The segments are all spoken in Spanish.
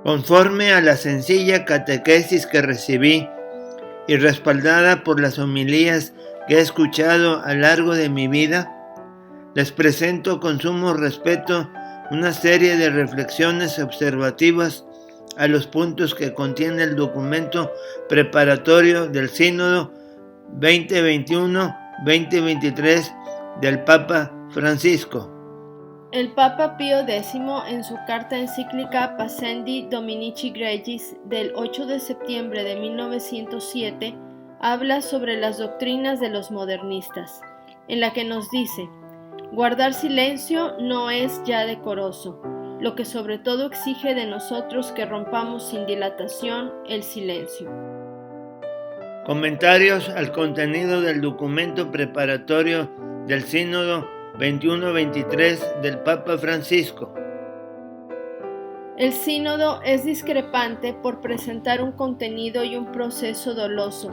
Conforme a la sencilla catequesis que recibí y respaldada por las homilías que he escuchado a lo largo de mi vida, les presento con sumo respeto una serie de reflexiones observativas a los puntos que contiene el documento preparatorio del Sínodo 2021-2023 del Papa Francisco. El Papa Pío X, en su carta encíclica Pascendi Dominici Gregis del 8 de septiembre de 1907, habla sobre las doctrinas de los modernistas, en la que nos dice: guardar silencio no es ya decoroso, lo que sobre todo exige de nosotros que rompamos sin dilatación el silencio. Comentarios al contenido del documento preparatorio del Sínodo 21-23 del Papa Francisco. El sínodo es discrepante por presentar un contenido y un proceso doloso,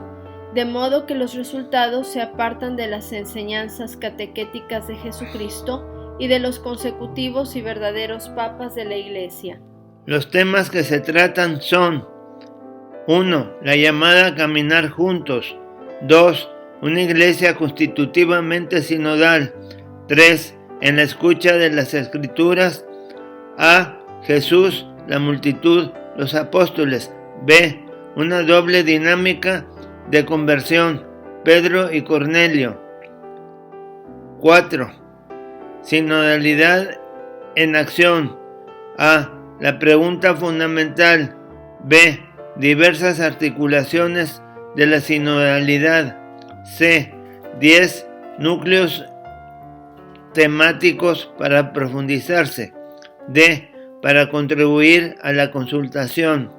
de modo que los resultados se apartan de las enseñanzas catequéticas de Jesucristo y de los consecutivos y verdaderos papas de la Iglesia. Los temas que se tratan son: 1. La llamada a caminar juntos. 2. Una iglesia constitutivamente sinodal. 3. En la escucha de las Escrituras. A. Jesús, la multitud, los apóstoles. B. Una doble dinámica de conversión. Pedro y Cornelio. 4. Sinodalidad en acción. A. La pregunta fundamental. B. Diversas articulaciones de la sinodalidad. C. 10 núcleos temáticos para profundizarse. D. Para contribuir a la consultación.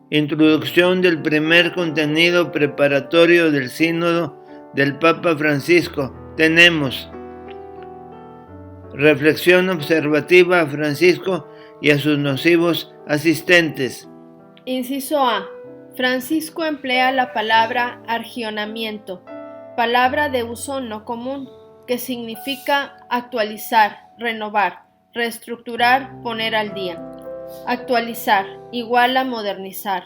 Introducción del primer contenido preparatorio del Sínodo del Papa Francisco. Tenemos: reflexión observativa a Francisco y a sus nocivos asistentes. Inciso A. Francisco emplea la palabra argionamiento, palabra de uso no común, que significa actualizar, renovar, reestructurar, poner al día. Actualizar igual a modernizar.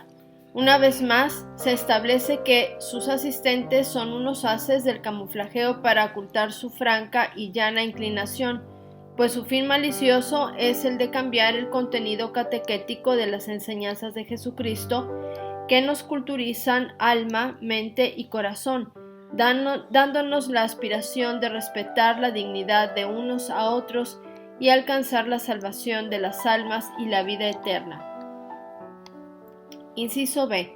Una vez más, se establece que sus asistentes son unos haces del camuflajeo para ocultar su franca y llana inclinación, pues su fin malicioso es el de cambiar el contenido catequético de las enseñanzas de Jesucristo, que nos culturizan alma, mente y corazón, dándonos la aspiración de respetar la dignidad de unos a otros y alcanzar la salvación de las almas y la vida eterna. Inciso B.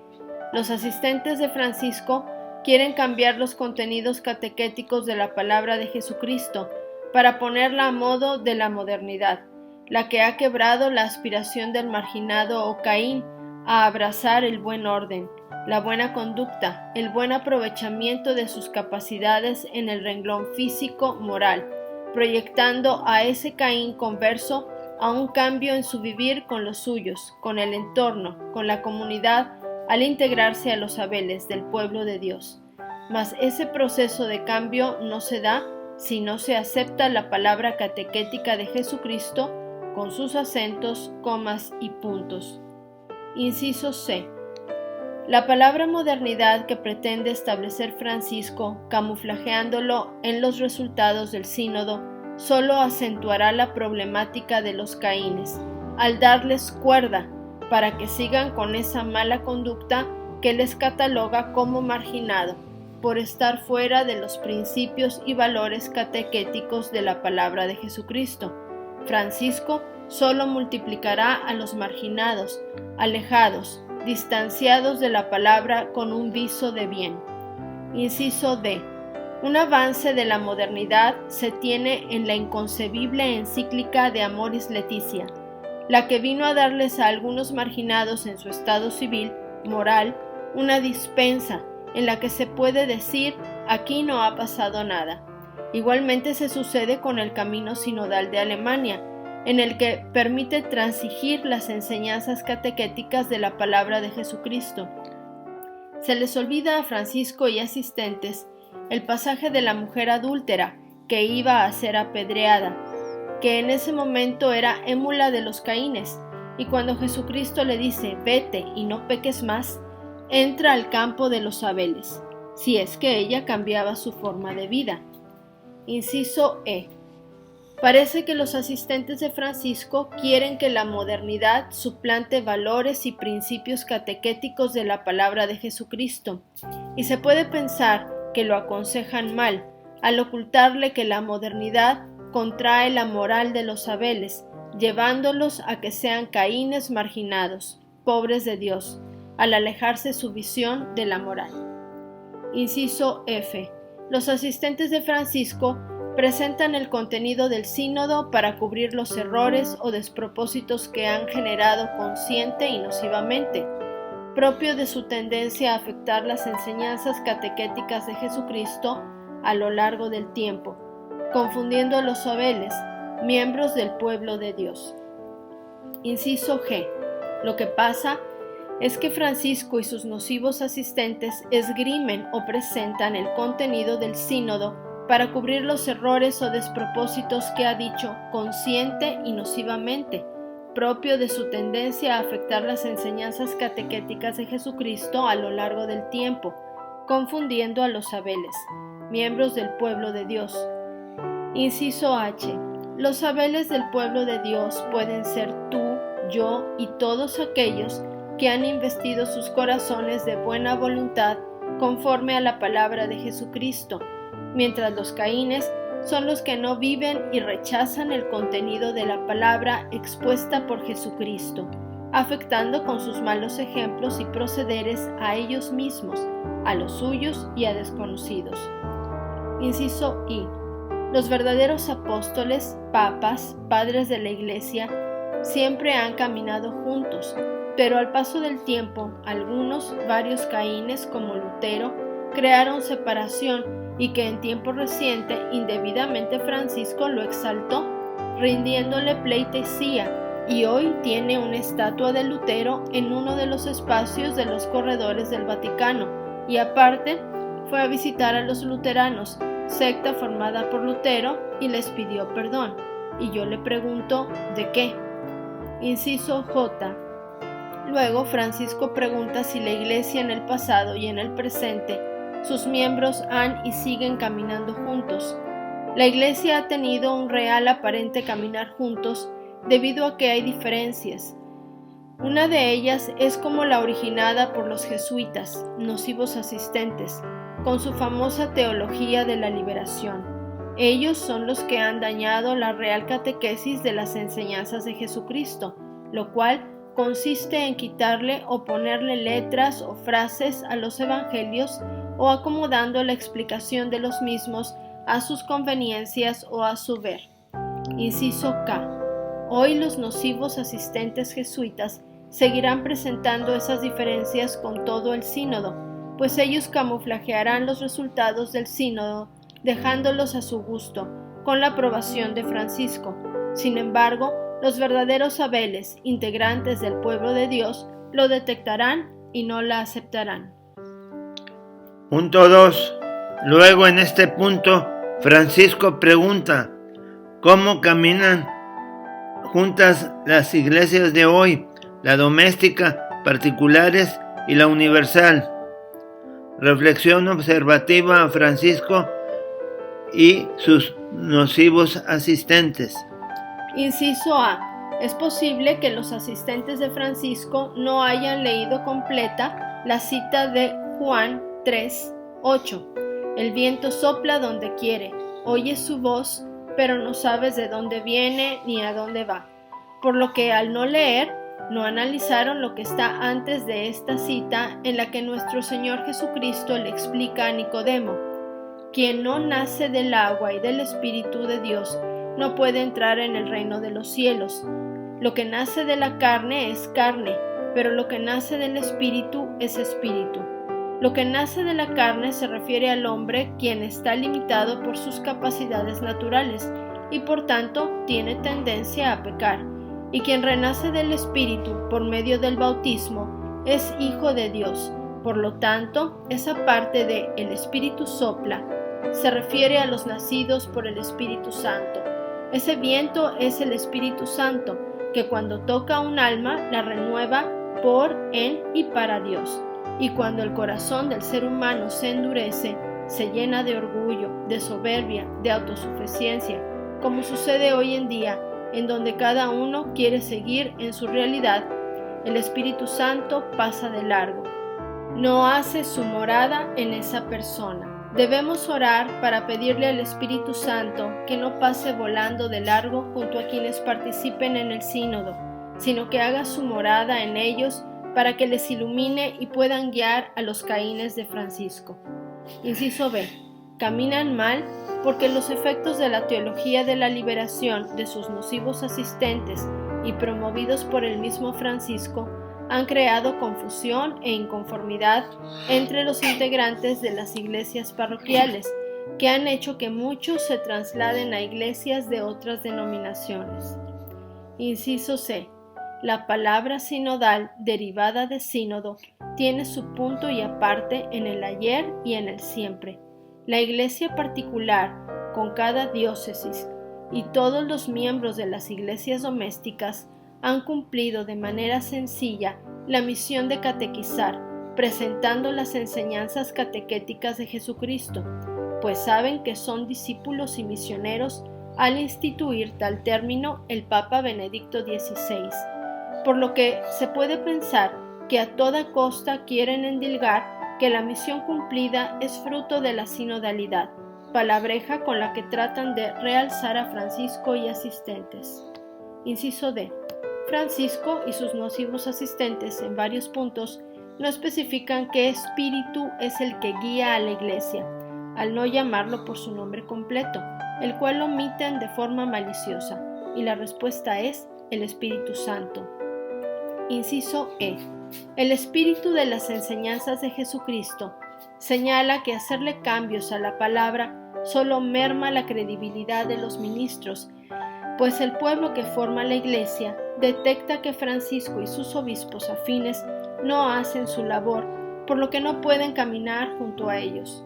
Los asistentes de Francisco quieren cambiar los contenidos catequéticos de la palabra de Jesucristo para ponerla a modo de la modernidad, la que ha quebrado la aspiración del marginado o Caín a abrazar el buen orden, la buena conducta, el buen aprovechamiento de sus capacidades en el renglón físico-moral, proyectando a ese Caín converso a un cambio en su vivir con los suyos, con el entorno, con la comunidad, al integrarse a los Abeles del pueblo de Dios. Mas ese proceso de cambio no se da si no se acepta la palabra catequética de Jesucristo con sus acentos, comas y puntos. Inciso C. La palabra modernidad que pretende establecer Francisco, camuflajeándolo en los resultados del sínodo, solo acentuará la problemática de los caínes, al darles cuerda para que sigan con esa mala conducta que les cataloga como marginado, por estar fuera de los principios y valores catequéticos de la palabra de Jesucristo. Francisco solo multiplicará a los marginados, alejados, distanciados de la palabra con un viso de bien. Inciso D. Un avance de la modernidad se tiene en la inconcebible encíclica de Amoris Laetitia, la que vino a darles a algunos marginados en su estado civil, moral, una dispensa en la que se puede decir: aquí no ha pasado nada. Igualmente se sucede con el camino sinodal de Alemania, en el que permite transigir las enseñanzas catequéticas de la palabra de Jesucristo. Se les olvida a Francisco y asistentes el pasaje de la mujer adúltera que iba a ser apedreada, que en ese momento era émula de los caínes, y cuando Jesucristo le dice, vete y no peques más, entra al campo de los Abeles, si es que ella cambiaba su forma de vida. Inciso E. Parece que los asistentes de Francisco quieren que la modernidad suplante valores y principios catequéticos de la palabra de Jesucristo, y se puede pensar que lo aconsejan mal al ocultarle que la modernidad contrae la moral de los Abeles, llevándolos a que sean Caínes marginados, pobres de Dios, al alejarse su visión de la moral. Inciso F. Los asistentes de Francisco presentan el contenido del sínodo para cubrir los errores o despropósitos que han generado consciente y nocivamente, propio de su tendencia a afectar las enseñanzas catequéticas de Jesucristo a lo largo del tiempo, confundiendo a los Abeles, miembros del pueblo de Dios. Inciso G. Lo que pasa es que Francisco y sus nocivos asistentes esgrimen o presentan el contenido del sínodo para cubrir los errores o despropósitos que ha dicho consciente y nocivamente, propio de su tendencia a afectar las enseñanzas catequéticas de Jesucristo a lo largo del tiempo, confundiendo a los Abeles, miembros del pueblo de Dios. Inciso H. Los Abeles del pueblo de Dios pueden ser tú, yo y todos aquellos que han investido sus corazones de buena voluntad conforme a la palabra de Jesucristo, mientras los Caínes son los que no viven y rechazan el contenido de la palabra expuesta por Jesucristo, afectando con sus malos ejemplos y procederes a ellos mismos, a los suyos y a desconocidos. Inciso I. Los verdaderos apóstoles, papas, padres de la Iglesia, siempre han caminado juntos, pero al paso del tiempo, varios Caínes como Lutero, crearon separación y que en tiempo reciente indebidamente Francisco lo exaltó, rindiéndole pleitesía, y hoy tiene una estatua de Lutero en uno de los espacios de los corredores del Vaticano, y aparte fue a visitar a los luteranos, secta formada por Lutero, y les pidió perdón. Y yo le pregunto, ¿de qué? Inciso J. Luego Francisco pregunta si la Iglesia en el pasado y en el presente sus miembros han y siguen caminando juntos. La Iglesia ha tenido un real aparente caminar juntos debido a que hay diferencias. Una de ellas es como la originada por los jesuitas, nocivos asistentes, con su famosa teología de la liberación. Ellos son los que han dañado la real catequesis de las enseñanzas de Jesucristo, lo cual consiste en quitarle o ponerle letras o frases a los evangelios o acomodando la explicación de los mismos a sus conveniencias o a su ver. Inciso K. Hoy los nocivos asistentes jesuitas seguirán presentando esas diferencias con todo el sínodo, pues ellos camuflajearán los resultados del sínodo, dejándolos a su gusto, con la aprobación de Francisco. Sin embargo, los verdaderos Abeles, integrantes del pueblo de Dios, lo detectarán y no la aceptarán. Punto 2. Luego en este punto, Francisco pregunta, ¿cómo caminan juntas las iglesias de hoy, la doméstica, particulares y la universal? Reflexión observativa a Francisco y sus nocivos asistentes. Inciso A. Es posible que los asistentes de Francisco no hayan leído completa la cita de Juan 3:8. El viento sopla donde quiere, oyes su voz, pero no sabes de dónde viene ni a dónde va. Por lo que al no leer, no analizaron lo que está antes de esta cita en la que nuestro Señor Jesucristo le explica a Nicodemo: quien no nace del agua y del Espíritu de Dios no puede entrar en el reino de los cielos. Lo que nace de la carne es carne, pero lo que nace del Espíritu es espíritu. Lo que nace de la carne se refiere al hombre, quien está limitado por sus capacidades naturales y por tanto tiene tendencia a pecar. Y quien renace del Espíritu por medio del bautismo es hijo de Dios. Por lo tanto, esa parte de el Espíritu sopla se refiere a los nacidos por el Espíritu Santo. Ese viento es el Espíritu Santo, que cuando toca un alma la renueva por, en y para Dios. Y cuando el corazón del ser humano se endurece, se llena de orgullo, de soberbia, de autosuficiencia, como sucede hoy en día, en donde cada uno quiere seguir en su realidad, el Espíritu Santo pasa de largo. No hace su morada en esa persona. Debemos orar para pedirle al Espíritu Santo que no pase volando de largo junto a quienes participen en el sínodo, sino que haga su morada en ellos para que les ilumine y puedan guiar a los Caínes de Francisco. Inciso B. Caminan mal porque los efectos de la teología de la liberación de sus nocivos asistentes y promovidos por el mismo Francisco han creado confusión e inconformidad entre los integrantes de las iglesias parroquiales, que han hecho que muchos se trasladen a iglesias de otras denominaciones. Inciso C. La palabra sinodal, derivada de sínodo, tiene su punto y aparte en el ayer y en el siempre. La iglesia particular, con cada diócesis, y todos los miembros de las iglesias domésticas han cumplido de manera sencilla la misión de catequizar, presentando las enseñanzas catequéticas de Jesucristo, pues saben que son discípulos y misioneros al instituir tal término el Papa Benedicto XVI, por lo que se puede pensar que a toda costa quieren endilgar que la misión cumplida es fruto de la sinodalidad, palabreja con la que tratan de realzar a Francisco y asistentes. Inciso D. Francisco y sus nocivos asistentes en varios puntos no especifican qué espíritu es el que guía a la Iglesia, al no llamarlo por su nombre completo, el cual lo omiten de forma maliciosa, y la respuesta es el Espíritu Santo. Inciso E. El espíritu de las enseñanzas de Jesucristo señala que hacerle cambios a la palabra solo merma la credibilidad de los ministros, pues el pueblo que forma la Iglesia detecta que Francisco y sus obispos afines no hacen su labor, por lo que no pueden caminar junto a ellos.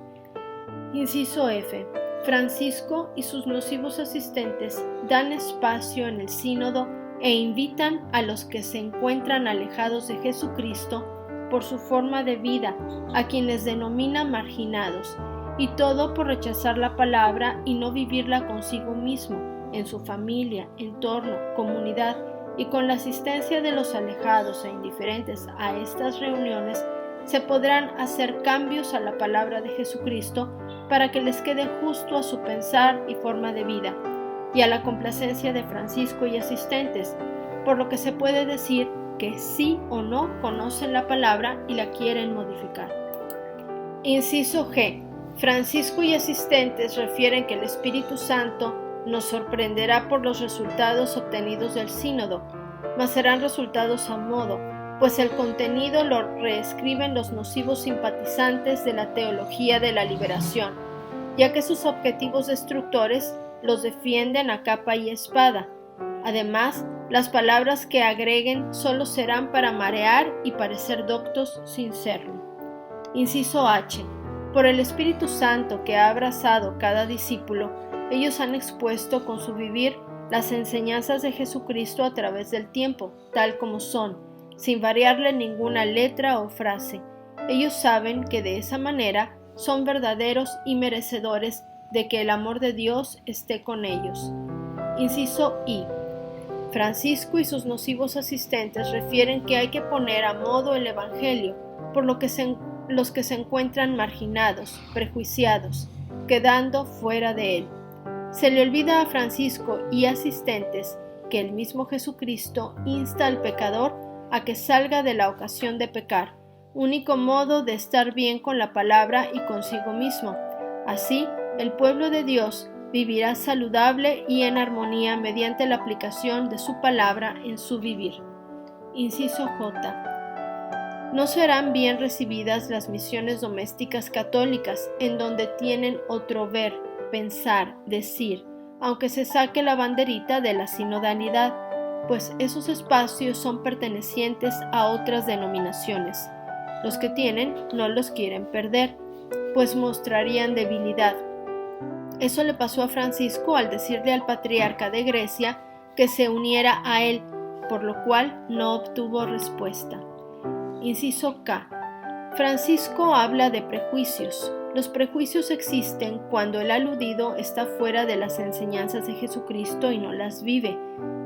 Inciso F. Francisco y sus nocivos asistentes dan espacio en el sínodo e invitan a los que se encuentran alejados de Jesucristo por su forma de vida, a quienes denomina marginados, y todo por rechazar la palabra y no vivirla consigo mismo, en su familia, entorno, comunidad, y con la asistencia de los alejados e indiferentes a estas reuniones, se podrán hacer cambios a la palabra de Jesucristo para que les quede justo a su pensar y forma de vida, y a la complacencia de Francisco y asistentes, por lo que se puede decir que sí o no conocen la palabra y la quieren modificar. Inciso G. Francisco y asistentes refieren que el Espíritu Santo nos sorprenderá por los resultados obtenidos del sínodo, mas serán resultados a modo, pues el contenido lo reescriben los nocivos simpatizantes de la teología de la liberación, ya que sus objetivos destructores los defienden a capa y espada. Además, las palabras que agreguen solo serán para marear y parecer doctos sin serlo. Inciso H. Por el Espíritu Santo que ha abrazado cada discípulo, ellos han expuesto con su vivir las enseñanzas de Jesucristo a través del tiempo, tal como son, sin variarle ninguna letra o frase. Ellos saben que de esa manera son verdaderos y merecedores de que el amor de Dios esté con ellos. Inciso I. Francisco y sus nocivos asistentes refieren que hay que poner a modo el Evangelio, por lo que los que se encuentran marginados, prejuiciados, quedando fuera de él. Se le olvida a Francisco y asistentes que el mismo Jesucristo insta al pecador a que salga de la ocasión de pecar, único modo de estar bien con la palabra y consigo mismo. Así, el pueblo de Dios vivirá saludable y en armonía mediante la aplicación de su palabra en su vivir. Inciso J. No serán bien recibidas las misiones domésticas católicas, en donde tienen otro ver, pensar, decir, aunque se saque la banderita de la sinodalidad, pues esos espacios son pertenecientes a otras denominaciones. Los que tienen no los quieren perder, pues mostrarían debilidad. Eso le pasó a Francisco al decirle al patriarca de Grecia que se uniera a él, por lo cual no obtuvo respuesta. Inciso K. Francisco habla de prejuicios. Los prejuicios existen cuando el aludido está fuera de las enseñanzas de Jesucristo y no las vive,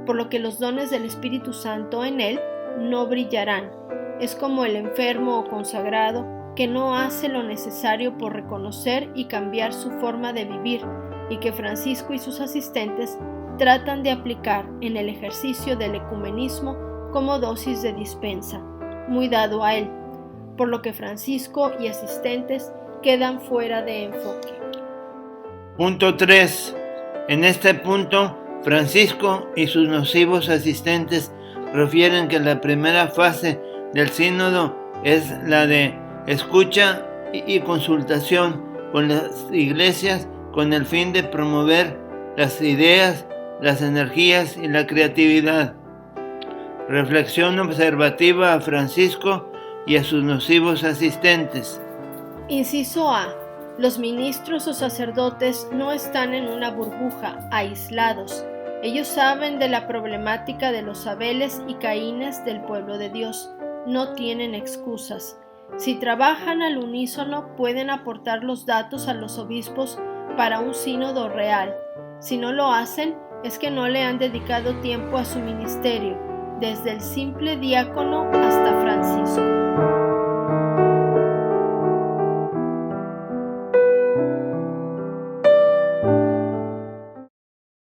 por lo que los dones del Espíritu Santo en él no brillarán. Es como el enfermo o consagrado que no hace lo necesario por reconocer y cambiar su forma de vivir, y que Francisco y sus asistentes tratan de aplicar en el ejercicio del ecumenismo como dosis de dispensa, muy dado a él, por lo que Francisco y asistentes quedan fuera de enfoque. Punto 3. En este punto, Francisco y sus nocivos asistentes refieren que la primera fase del sínodo es la de escucha y consultación con las iglesias con el fin de promover las ideas, las energías y la creatividad. Reflexión observativa a Francisco y a sus nocivos asistentes. Inciso A. Los ministros o sacerdotes no están en una burbuja, aislados. Ellos saben de la problemática de los Abeles y Caínes del pueblo de Dios. No tienen excusas. Si trabajan al unísono, pueden aportar los datos a los obispos para un sínodo real. Si no lo hacen, es que no le han dedicado tiempo a su ministerio, desde el simple diácono